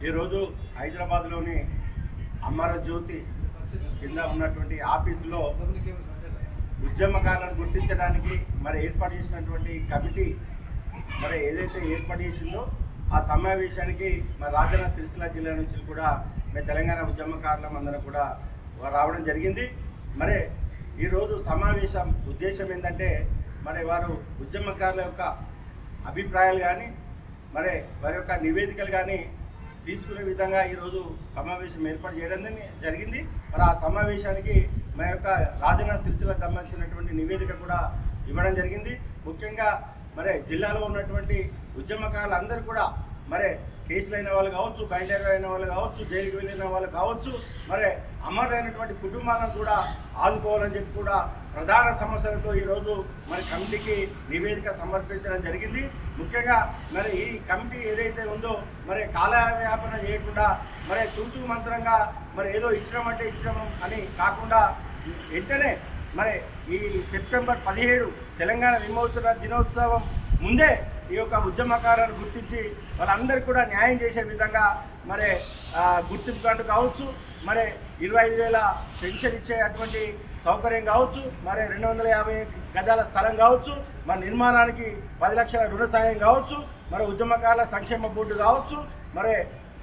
ఈరోజు హైదరాబాద్లోని అమరజ్యోతి కింద ఉన్నటువంటి ఆఫీసులో ఉద్యమకారులను గుర్తించడానికి మరి ఏర్పాటు చేసినటువంటి కమిటీ మరి ఏదైతే ఏర్పాటు చేసిందో ఆ సమావేశానికి మరి రాజన్న సిరిసిల్ల జిల్లా నుంచి కూడా మేము తెలంగాణ ఉద్యమకారులం అందరం కూడా రావడం జరిగింది. మరి ఈరోజు సమావేశం ఉద్దేశం ఏంటంటే మరి వారు ఉద్యమకారుల యొక్క అభిప్రాయాలు కానీ మరి వారి యొక్క నివేదికలు కానీ తీసుకునే విధంగా ఈరోజు సమావేశం ఏర్పాటు చేయడం జరిగింది. మరి ఆ సమావేశానికి మా యొక్క రాజన్న సిరిసిల్లకు సంబంధించినటువంటి నివేదిక కూడా ఇవ్వడం జరిగింది. ముఖ్యంగా మరి జిల్లాలో ఉన్నటువంటి ఉద్యమకారులు అందరూ కూడా మరి కేసులైన వాళ్ళు కావచ్చు, బయలుదేరి అయిన వాళ్ళు కావచ్చు, జైలుకి వెళ్ళిన వాళ్ళు కావచ్చు, మరి అమరులైనటువంటి కుటుంబాలను కూడా ఆదుకోవాలని చెప్పి కూడా ప్రధాన సమస్యలతో ఈరోజు మరి కమిటీకి నివేదిక సమర్పించడం జరిగింది. ముఖ్యంగా మరి ఈ కమిటీ ఏదైతే ఉందో మరి కాలయాపన చేయకుండా మరి తూతూ మంత్రంగా మరి ఏదో ఇచ్చినామంటే ఇచ్చినాం అని కాకుండా వెంటనే మరి ఈ సెప్టెంబర్ 17 తెలంగాణ విమోచన దినోత్సవం ముందే ఈ యొక్క ఉద్యమకారులను గుర్తించి వాళ్ళందరికీ కూడా న్యాయం చేసే విధంగా మరి గుర్తింపు కార్డు కావచ్చు, మరి 25,000 పెన్షన్ ఇచ్చేటువంటి సౌకర్యం కావచ్చు, మరి 250 గజాల స్థలం కావచ్చు, మరి నిర్మాణానికి 10 లక్షల రుణ సాయం కావచ్చు, మరి ఉద్యమకారుల సంక్షేమ బోర్డు కావచ్చు, మరి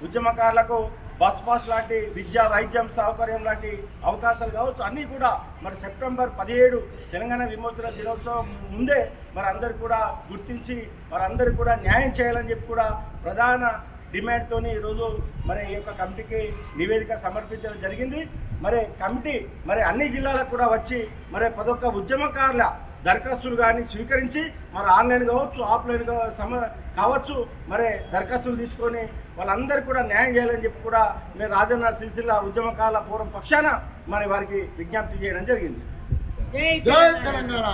ఉద్యమకారులకు బస్ పాస్ లాంటి విద్యా వైద్యం సౌకర్యం లాంటి అవకాశాలు కావచ్చు, అన్నీ కూడా మరి సెప్టెంబర్ 17 తెలంగాణ విమోచన దినోత్సవం ముందే మరి అందరు కూడా గుర్తించి వారందరూ కూడా న్యాయం చేయాలని చెప్పి కూడా ప్రధాన డిమాండ్తో ఈరోజు మరి ఈ యొక్క కమిటీకి నివేదిక సమర్పించడం జరిగింది. మరి కమిటీ మరి అన్ని జిల్లాలకు కూడా వచ్చి మరి 11 ఉద్యమకారుల దరఖాస్తులు కానీ స్వీకరించి మరి ఆన్లైన్ కావచ్చు, ఆఫ్లైన్ కావచ్చు, మరి దరఖాస్తులు తీసుకొని వాళ్ళందరూ కూడా న్యాయం చేయాలని చెప్పి కూడా మేము రాజన్న సిరిసిల్ల ఉద్యమకారుల పూర్వం పక్షాన మరి వారికి విజ్ఞప్తి చేయడం జరిగింది. జై తెలంగాణ.